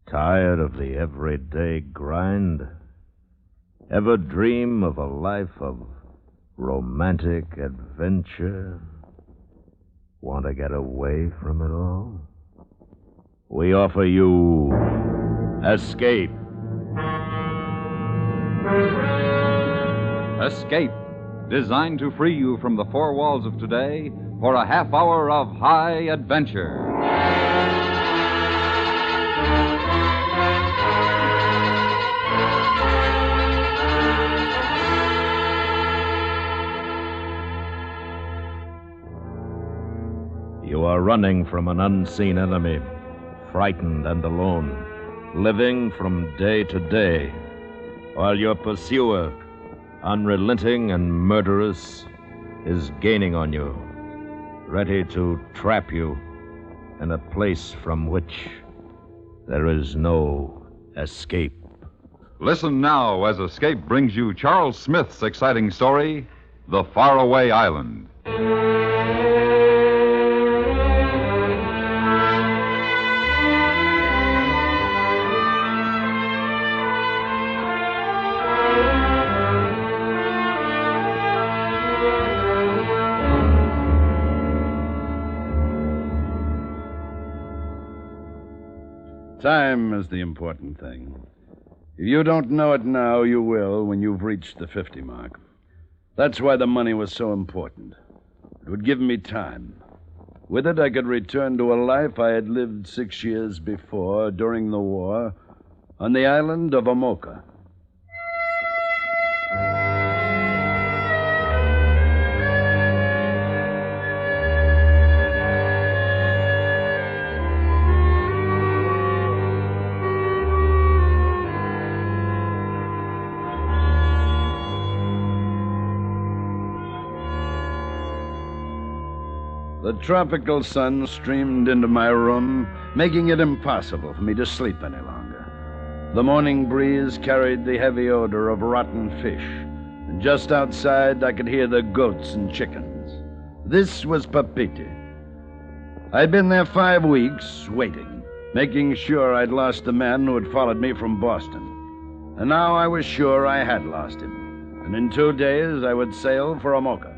Tired of the everyday grind? Ever dream of a life of romantic adventure? Want to get away from it all? We offer you Escape. Escape, designed to free you from the four walls of today for a half hour of high adventure. You are running from an unseen enemy, frightened and alone, living from day to day, while your pursuer, unrelenting and murderous, is gaining on you, ready to trap you in a place from which there is no escape. Listen now as Escape brings you Charles Smith's exciting story, The Faraway Island. Time is the important thing. If you don't know it now, you will when you've reached the 50 mark. That's why the money was so important. It would give me time. With it, I could return to a life I had lived 6 years before, during the war, on the island of Amoka. The tropical sun streamed into my room, making it impossible for me to sleep any longer. The morning breeze carried the heavy odor of rotten fish, and just outside I could hear the goats and chickens. This was Papiti. I'd been there 5 weeks, waiting, making sure I'd lost the man who had followed me from Boston. And now I was sure I had lost him, and in 2 days I would sail for Amoka.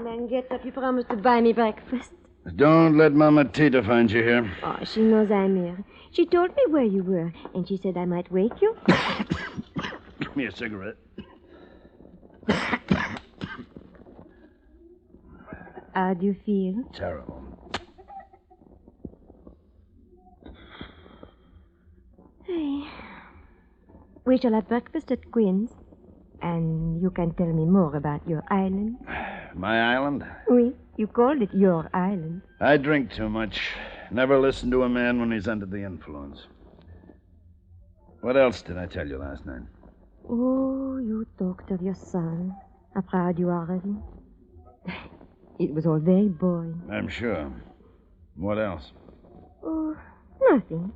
Man, get up. You promised to buy me breakfast. Don't let Mama Tita find you here. Oh, she knows I'm here. She told me where you were, and she said I might wake you. Give me a cigarette. How do you feel? Terrible. Hey. We shall have breakfast at Quinn's, and you can tell me more about your island. My island? Oui, you called it your island. I drink too much. Never listen to a man when he's under the influence. What else did I tell you last night? Oh, you talked of your son. How proud you are of him. It was all very boring. I'm sure. What else? Oh, nothing.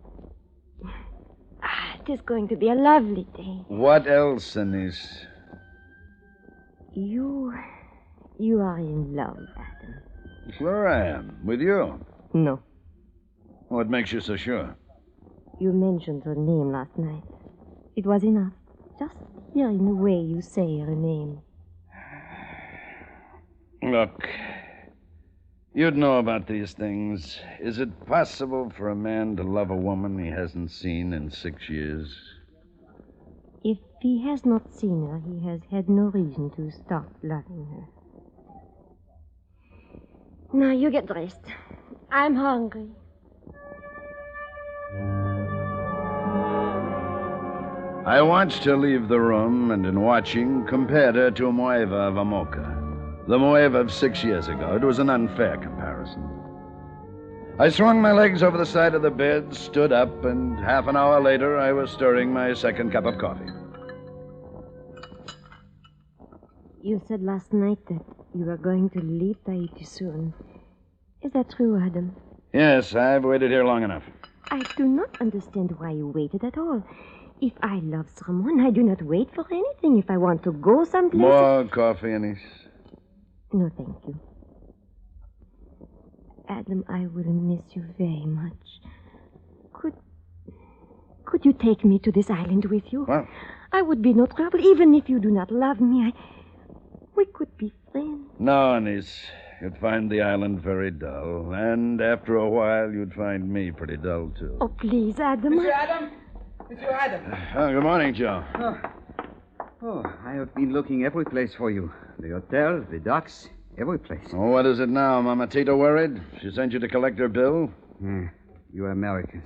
It is going to be a lovely day. What else, Anise? You are in love, Adam. Sure I am. With you. No. What makes you so sure? You mentioned her name last night. It was enough. Just hearing the way you say her name. Look, you'd know about these things. Is it possible for a man to love a woman he hasn't seen in 6 years? If he has not seen her, he has had no reason to stop loving her. Now, you get dressed. I'm hungry. I watched her leave the room, and in watching, compared her to Moeva of Amoka. The Moeva of 6 years ago. It was an unfair comparison. I swung my legs over the side of the bed, stood up, and half an hour later, I was stirring my second cup of coffee. You said last night that you were going to leave Tahiti soon. Is that true, Adam? Yes, I've waited here long enough. I do not understand why you waited at all. If I love someone, I do not wait for anything. If I want to go someplace... More coffee, Anise? No, thank you. Adam, I will miss you very much. Could you take me to this island with you? What? I would be no trouble, even if you do not love me. We could be friends. No, Anise. You'd find the island very dull. And after a while, you'd find me pretty dull, too. Oh, please, Adam. Monsieur Adam? Monsieur Adam. Good morning, Joe. Oh, I have been looking every place for you. The hotel, the docks, every place. Oh, what is it now? Mama Tita worried? She sent you to collect her bill? You Americans.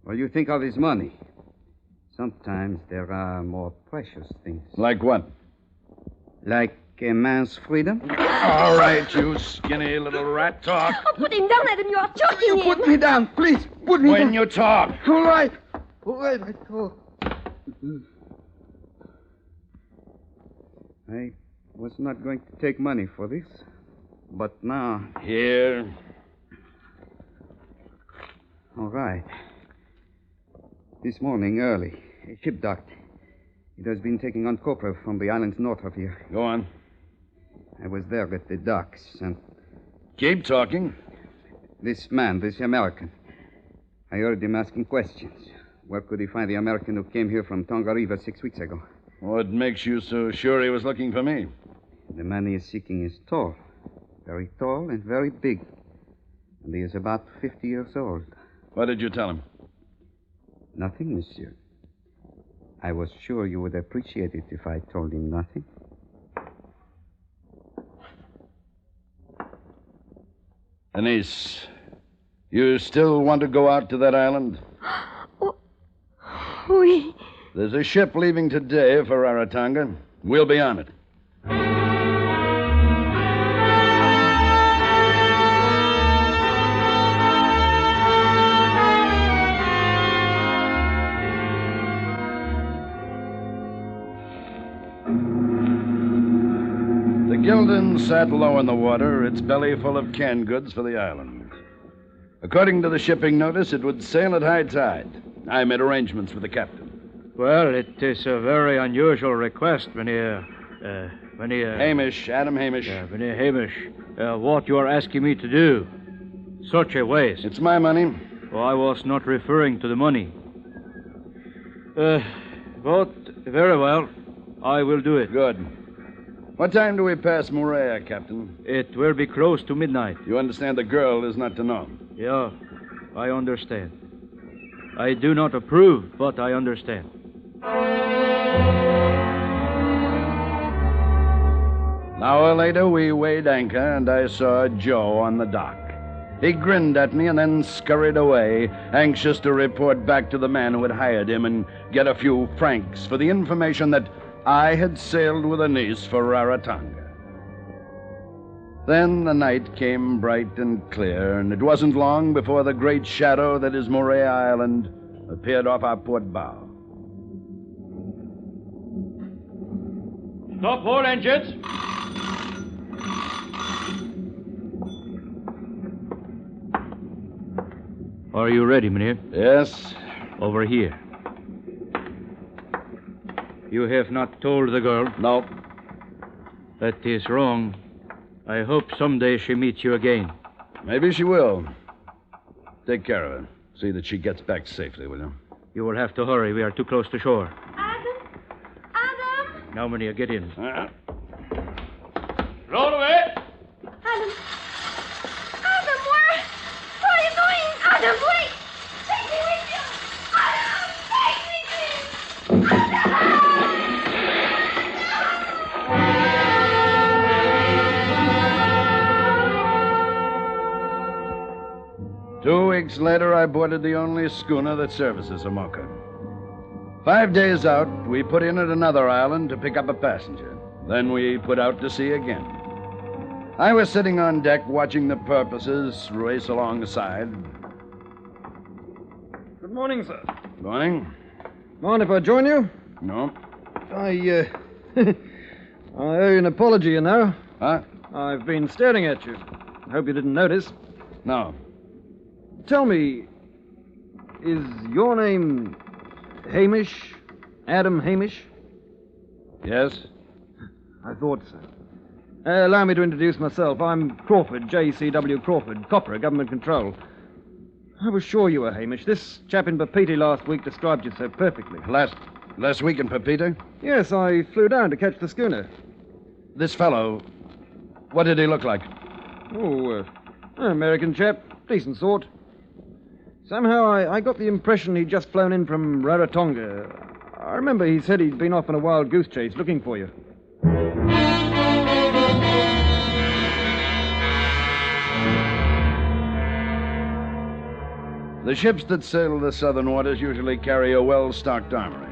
Well, you think of his money. Sometimes there are more precious things. Like what? Like a man's freedom? All right, you skinny little rat. Talk. Oh, put him down, Adam. You are choking him. Put me down, please. Put me down. When you talk. All right. All right, I talk. I was not going to take money for this. But now... Here. All right. This morning, early, a ship docked. It has been taking on copra from the islands north of here. Go on. I was there at the docks, and Keep talking. this American, I heard him asking questions. Where could he find the American who came here from Tonga River 6 weeks ago? What makes you so sure he was looking for me? The man he is seeking is tall, very tall and very big. And he is about 50 years old. What did you tell him? Nothing, monsieur. I was sure you would appreciate it if I told him nothing. Anise, you still want to go out to that island? Oh, oui. There's a ship leaving today for Rarotonga. We'll be on it. The Gildan sat low in the water, its belly full of canned goods for the island. According to the shipping notice, it would sail at high tide. I made arrangements with the captain. Well, it is a very unusual request, Mynheer Hamish, Adam Hamish. Mynheer Hamish. What you are asking me to do. Such a waste. It's my money. Oh, I was not referring to the money. But very well. I will do it. Good. What time do we pass Moorea, Captain? It will be close to midnight. You understand the girl is not to know. Yeah, I understand. I do not approve, but I understand. An hour later, we weighed anchor, and I saw Joe on the dock. He grinned at me and then scurried away, anxious to report back to the man who had hired him and get a few francs for the information that I had sailed with Anise for Rarotonga. Then the night came bright and clear, and it wasn't long before the great shadow that is Moorea Island appeared off our port bow. Stop all engines. Are you ready, Mynheer? Yes? Over here. You have not told the girl? No. That is wrong. I hope someday she meets you again. Maybe she will. Take care of her. See that she gets back safely, will you? You will have to hurry. We are too close to shore. Adam? Adam? Now, Mynheer, get in. Roll away! Adam! Adam, where are you going? Adam, wait! Take me with you! Adam, take me, please! Adam! 2 weeks later, I boarded the only schooner that services Amoka. 5 days out, we put in at another island to pick up a passenger. Then we put out to sea again. I was sitting on deck watching the porpoises race alongside. Good morning, sir. Morning? Mind if I join you? No. I owe you an apology, you know. Huh? I've been staring at you. I hope you didn't notice. No. Tell me, is your name Hamish? Adam Hamish? Yes? I thought so. Allow me to introduce myself. I'm Crawford, J.C.W. Crawford, Copper, Government Control. I was sure you were Hamish. This chap in Papeete last week described you so perfectly. Last week in Papeete? Yes, I flew down to catch the schooner. This fellow, what did he look like? Oh, American chap. Decent sort. Somehow I got the impression he'd just flown in from Rarotonga. I remember he said he'd been off on a wild goose chase looking for you. The ships that sail the southern waters usually carry a well-stocked armory.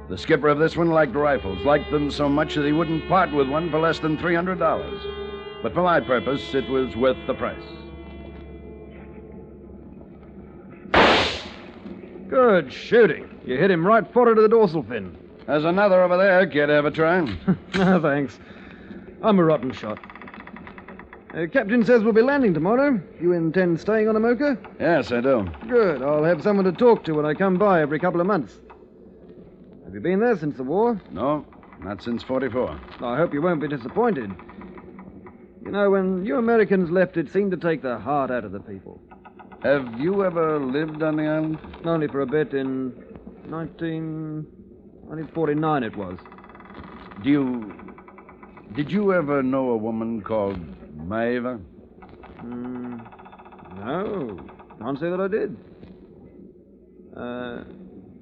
The skipper of this one liked rifles, liked them so much that he wouldn't part with one for less than $300. But for my purpose, it was worth the price. Good shooting. You hit him right forward to the dorsal fin. There's another over there. Care to have a try? No, thanks. I'm a rotten shot. Captain says we'll be landing tomorrow. You intend staying on Amoka? Yes, I do. Good. I'll have someone to talk to when I come by every couple of months. Have you been there since the war? No, not since 44. I hope you won't be disappointed. You know, when you Americans left, it seemed to take the heart out of the people. Have you ever lived on the island? Only for a bit in 1949 it was. Did you ever know a woman called Maeva? No. Can't say that I did.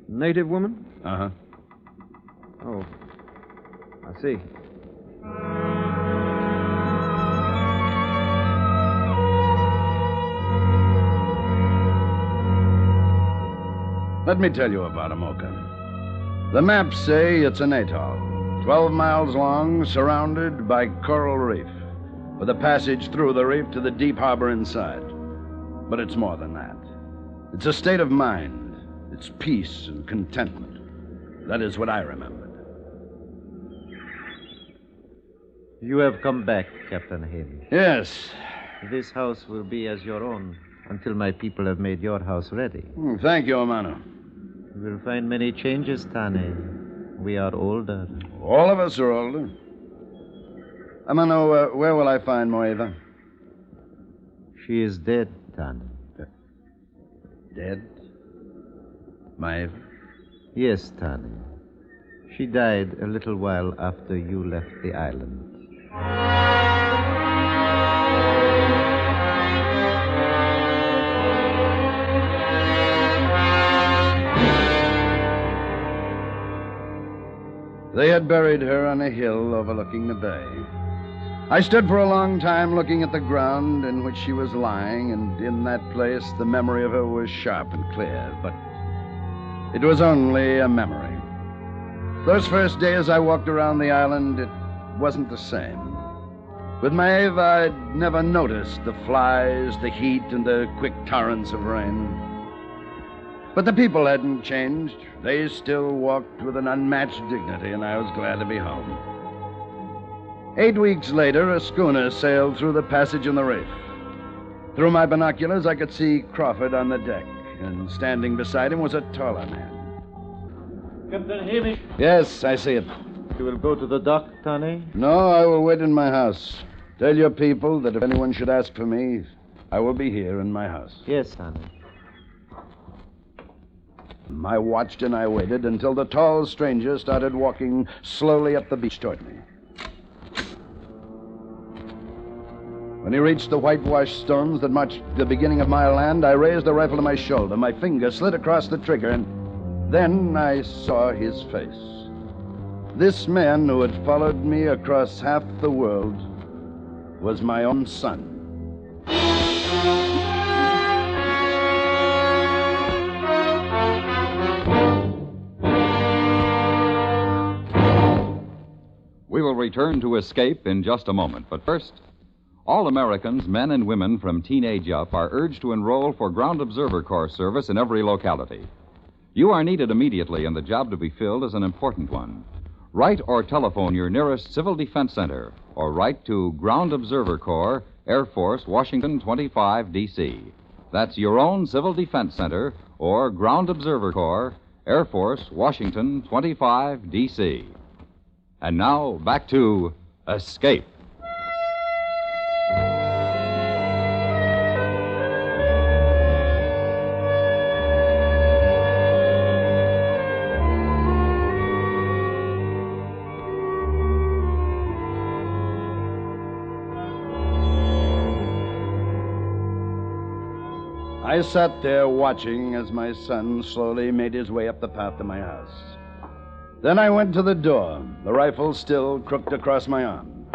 Native woman? Uh-huh. Oh. I see. Let me tell you about Amoka. The maps say it's an atoll, 12 miles long, surrounded by coral reef, with a passage through the reef to the deep harbor inside. But it's more than that. It's a state of mind. It's peace and contentment. That is what I remembered. You have come back, Captain Hamish. Yes. This house will be as your own until my people have made your house ready. Thank you, Amano. You will find many changes, Tane. We are older. All of us are older. Amano, where will I find Moeva? She is dead, Tane. Dead? Maeva? Yes, Tane. She died a little while after you left the island. They had buried her on a hill overlooking the bay. I stood for a long time looking at the ground in which she was lying, and in that place the memory of her was sharp and clear, but it was only a memory. Those first days I walked around the island, it wasn't the same. With Maeve, I'd never noticed the flies, the heat, and the quick torrents of rain. But the people hadn't changed. They still walked with an unmatched dignity, and I was glad to be home. 8 weeks later, a schooner sailed through the passage in the reef. Through my binoculars, I could see Crawford on the deck, and standing beside him was a taller man. Captain Hamish. Yes, I see it. You will go to the dock, Tane? No, I will wait in my house. Tell your people that if anyone should ask for me, I will be here in my house. Yes, Tane. I watched and I waited until the tall stranger started walking slowly up the beach toward me. When he reached the whitewashed stones that marked the beginning of my land, I raised the rifle to my shoulder. My finger slid across the trigger, and then I saw his face. This man who had followed me across half the world was my own son. We will return to Escape in just a moment, but first, all Americans, men and women from teenage up, are urged to enroll for Ground Observer Corps service in every locality. You are needed immediately, and the job to be filled is an important one. Write or telephone your nearest Civil Defense Center, or write to Ground Observer Corps, Air Force, Washington 25, D.C. That's your own Civil Defense Center, or Ground Observer Corps, Air Force, Washington, 25, D.C. And now, back to Escape. I sat there watching as my son slowly made his way up the path to my house. Then I went to the door, the rifle still crooked across my arm.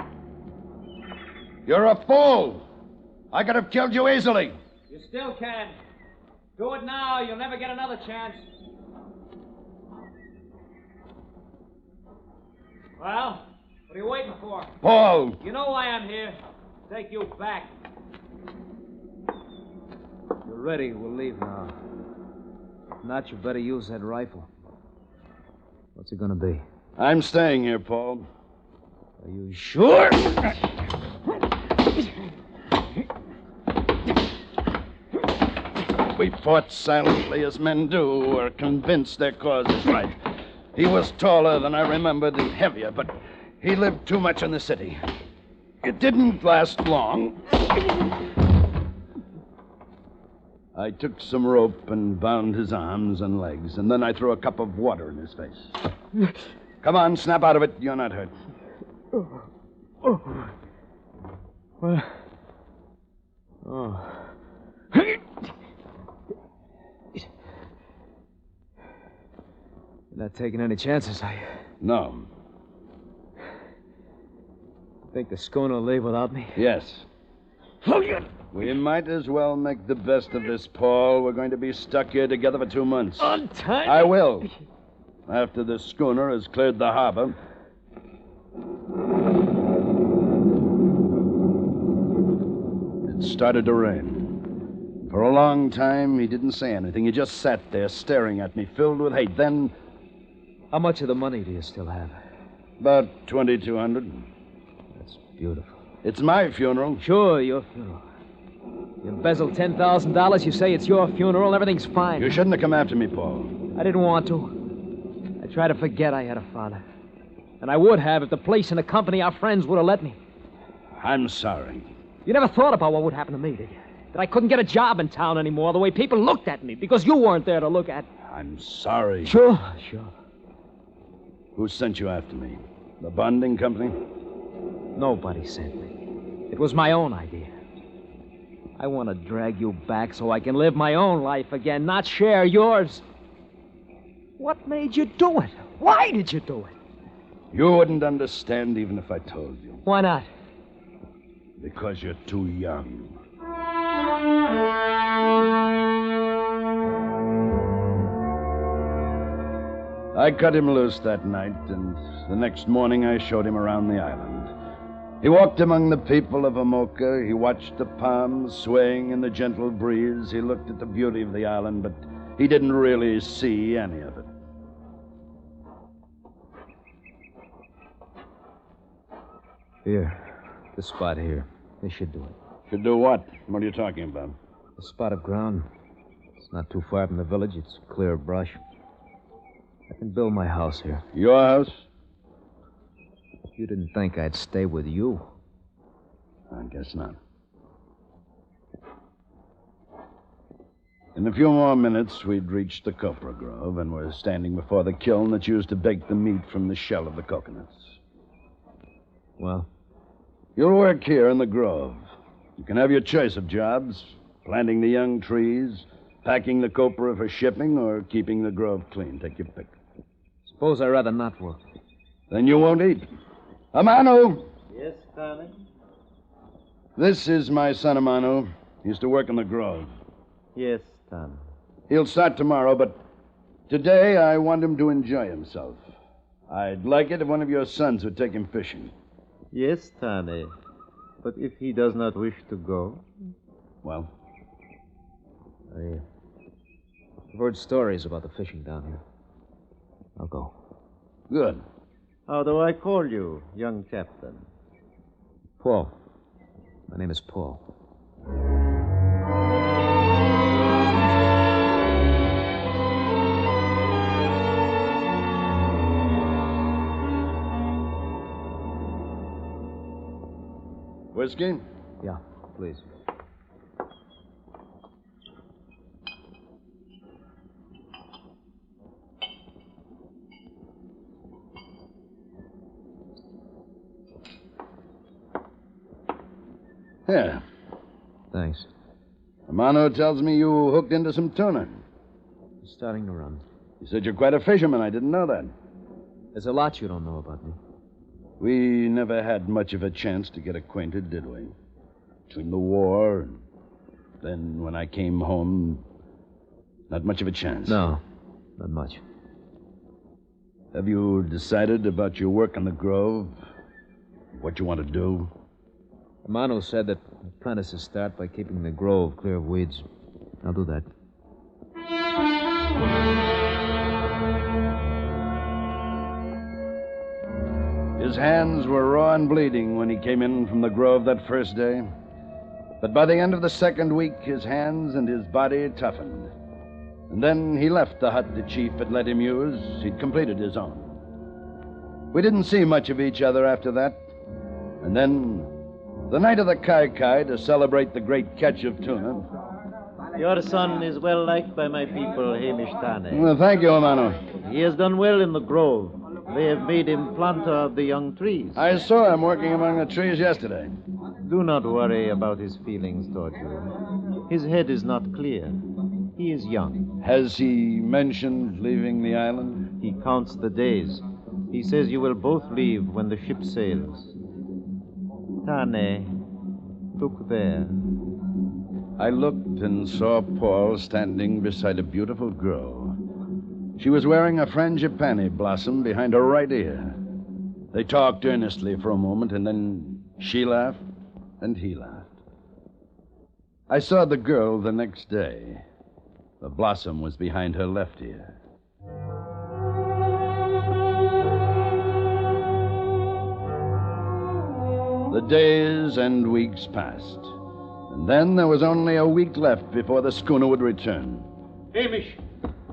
You're a fool! I could have killed you easily. You still can. Do it now. You'll never get another chance. Well, what are you waiting for? Paul! You know why I'm here. Take you back. You're ready. We'll leave now. If not, you better use that rifle. What's it gonna be? I'm staying here, Paul. Are you sure? We fought silently as men do who are convinced their cause is right. He was taller than I remembered and heavier, but he lived too much in the city. It didn't last long. I took some rope and bound his arms and legs, and then I threw a cup of water in his face. Come on, snap out of it. You're not hurt. Well. Oh. You're not taking any chances, are you? No. Think the schooner will leave without me? Yes. We might as well make the best of this, Paul. We're going to be stuck here together for 2 months. Untie me. I will. After the schooner has cleared the harbor. It started to rain. For a long time, he didn't say anything. He just sat there staring at me, filled with hate. Then... How much of the money do you still have? About $2,200. That's beautiful. It's my funeral. Sure, your funeral. You embezzled $10,000, you say it's your funeral, everything's fine. You shouldn't have come after me, Paul. I didn't want to. I tried to forget I had a father. And I would have if the place and the company, our friends, would have let me. I'm sorry. You never thought about what would happen to me, did you? That I couldn't get a job in town anymore, the way people looked at me, because you weren't there to look at. I'm sorry. Sure. Who sent you after me? The bonding company? Nobody sent me. It was my own idea. I want to drag you back so I can live my own life again, not share yours. What made you do it? Why did you do it? You wouldn't understand even if I told you. Why not? Because you're too young. I cut him loose that night, and the next morning I showed him around the island. He walked among the people of Amoka. He watched the palms swaying in the gentle breeze. He looked at the beauty of the island, but he didn't really see any of it. Here. This spot here. This should do it. Should do what? What are you talking about? A spot of ground. It's not too far from the village. It's clear of brush. I can build my house here. Your house? You didn't think I'd stay with you. I guess not. In a few more minutes, we'd reached the copra grove and were standing before the kiln that's used to bake the meat from the shell of the coconuts. Well? You'll work here in the grove. You can have your choice of jobs. Planting the young trees, packing the copra for shipping, or keeping the grove clean. Take your pick. Suppose I'd rather not work. Then you won't eat. Amano! Yes, Tommy? This is my son, Amano. He used to work in the grove. Yes, Tommy. He'll start tomorrow, but today I want him to enjoy himself. I'd like it if one of your sons would take him fishing. Yes, Tommy. But if he does not wish to go? Well? I've heard stories about the fishing down here. I'll go. Good. How do I call you, young captain? Paul. My name is Paul. Whiskey? Yeah, please. Here. Thanks. Amano tells me you hooked into some tuna. It's starting to run. You said you're quite a fisherman. I didn't know that. There's a lot you don't know about me. We never had much of a chance to get acquainted, did we? Between the war and then when I came home, not much of a chance. No, not much. Have you decided about your work on the Grove? What you want to do? Amano said that apprentices start by keeping the grove clear of weeds. I'll do that. His hands were raw and bleeding when he came in from the Grove that first day. But by the end of the second week, his hands and his body toughened. And then he left the hut the chief had let him use. He'd completed his own. We didn't see much of each other after that. And then, the night of the Kai to celebrate the great catch of tuna. Your son is well liked by my people, Hamish Tane. Well, thank you, Amano. He has done well in the grove. They have made him planter of the young trees. I saw him working among the trees yesterday. Do not worry about his feelings toward you. His head is not clear. He is young. Has he mentioned leaving the island? He counts the days. He says you will both leave when the ship sails. Tane, look there. I looked and saw Paul standing beside a beautiful girl. She was wearing a frangipani blossom behind her right ear. They talked earnestly for a moment, and then she laughed and he laughed. I saw the girl the next day. The blossom was behind her left ear. The days and weeks passed. And then there was only a week left before the schooner would return. Hamish!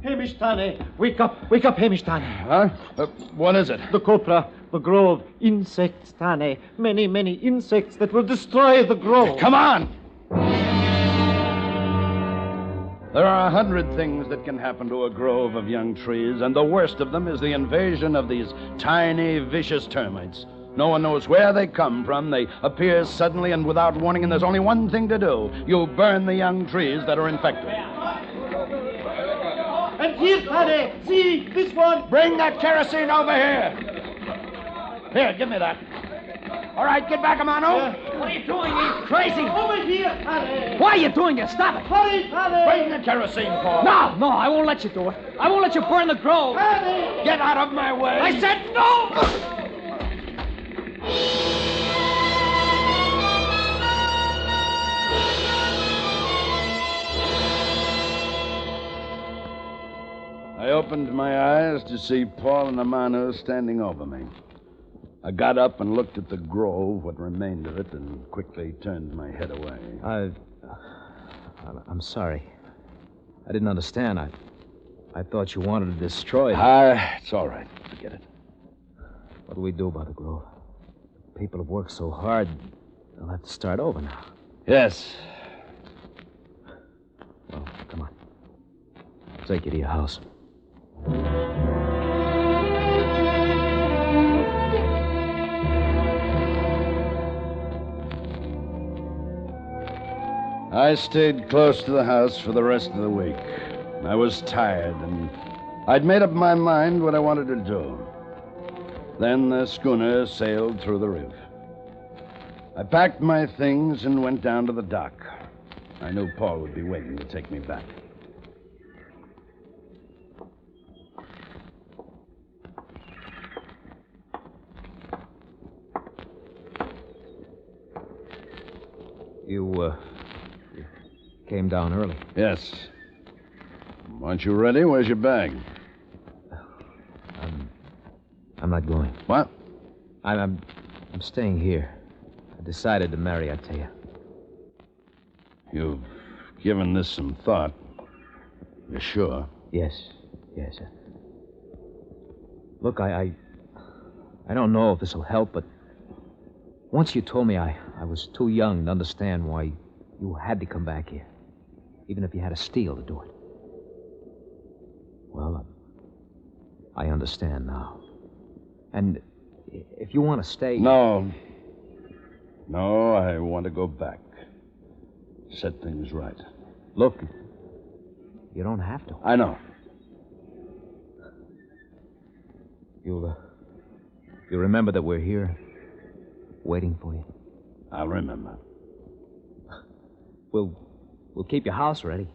Hamish Tane! Wake up, Hamish Tane! Huh? What is it? The copra, the grove, insects, Tane. Many, many insects that will destroy the grove. Come on! There are 100 things that can happen to a grove of young trees, and the worst of them is the invasion of these tiny, vicious termites. No one knows where they come from. They appear suddenly and without warning, and there's only one thing to do. You burn the young trees that are infected. And here, Tane, see, this one. Bring that kerosene over here. Here, give me that. All right, get back, Amano. What are you doing? You crazy? Over here, Tane. Why are you doing it? Stop it. Hurry, Tane. Bring the kerosene, Paul. No, I won't let you do it. I won't let you burn the grove. Tane. Get out of my way. I said no! I opened my eyes to see Paul and Amano standing over me. I got up and looked at the grove, what remained of it, and quickly turned my head away. I'm sorry. I didn't understand. I thought you wanted to destroy it. It's all right. Forget it. What do we do about the grove? People have worked so hard, they'll have to start over now. Yes. Well, come on. I'll take you to your house. I stayed close to the house for the rest of the week. I was tired, and I'd made up my mind what I wanted to do. Then the schooner sailed through the reef. I packed my things and went down to the dock. I knew Paul would be waiting to take me back. You came down early. Yes. Aren't you ready? Where's your bag? I'm not going. What? I'm staying here. I decided to marry Atea. You've given this some thought. You're sure? Yes. Look, I don't know if this will help, but Once you told me I was too young to understand why you had to come back here, even if you had to steal to do it. Well, I understand now. And if you want to stay... No. No, I want to go back. Set things right. Look, you don't have to. I know. You remember that we're here, waiting for you? I'll remember. We'll keep your house ready.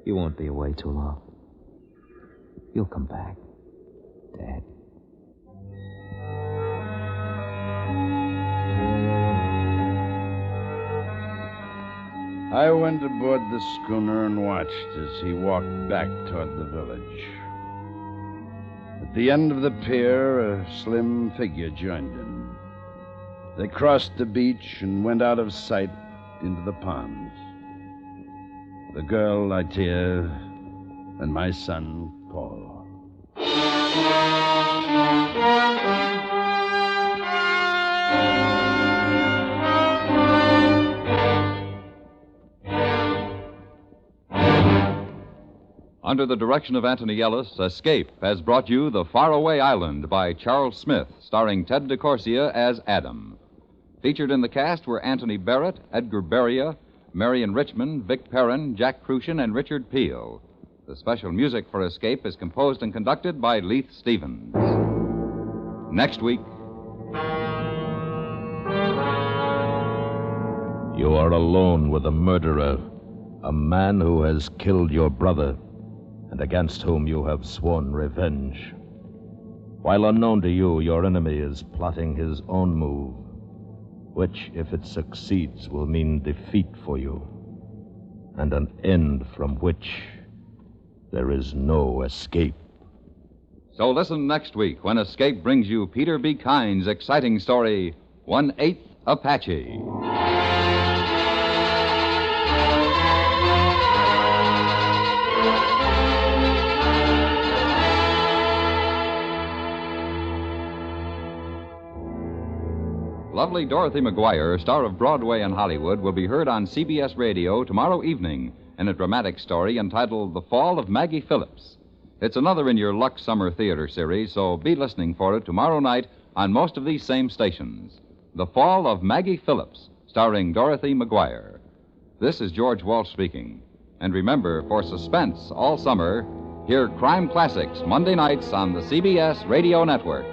You won't be away too long. You'll come back, Dad. I went aboard the schooner and watched as he walked back toward the village. At the end of the pier, a slim figure joined him. They crossed the beach and went out of sight into the ponds. The girl, Itea, and my son, Paul. Under the direction of Anthony Ellis, Escape has brought you The Faraway Island by Charles Smith, starring Ted DeCorsia as Adam. Featured in the cast were Anthony Barrett, Edgar Beria, Marion Richmond, Vic Perrin, Jack Crucian, and Richard Peel. The special music for Escape is composed and conducted by Leith Stevens. Next week... You are alone with a murderer, a man who has killed your brother, and against whom you have sworn revenge. While unknown to you, your enemy is plotting his own move, which, if it succeeds, will mean defeat for you, and an end from which there is no escape. So listen next week when Escape brings you Peter B. Kine's exciting story, 1/8 Apache. Lovely Dorothy McGuire, star of Broadway and Hollywood, will be heard on CBS Radio tomorrow evening in a dramatic story entitled The Fall of Maggie Phillips. It's another in your Lux Summer Theater series, so be listening for it tomorrow night on most of these same stations. The Fall of Maggie Phillips, starring Dorothy McGuire. This is George Walsh speaking. And remember, for suspense all summer, hear Crime Classics Monday nights on the CBS Radio Network.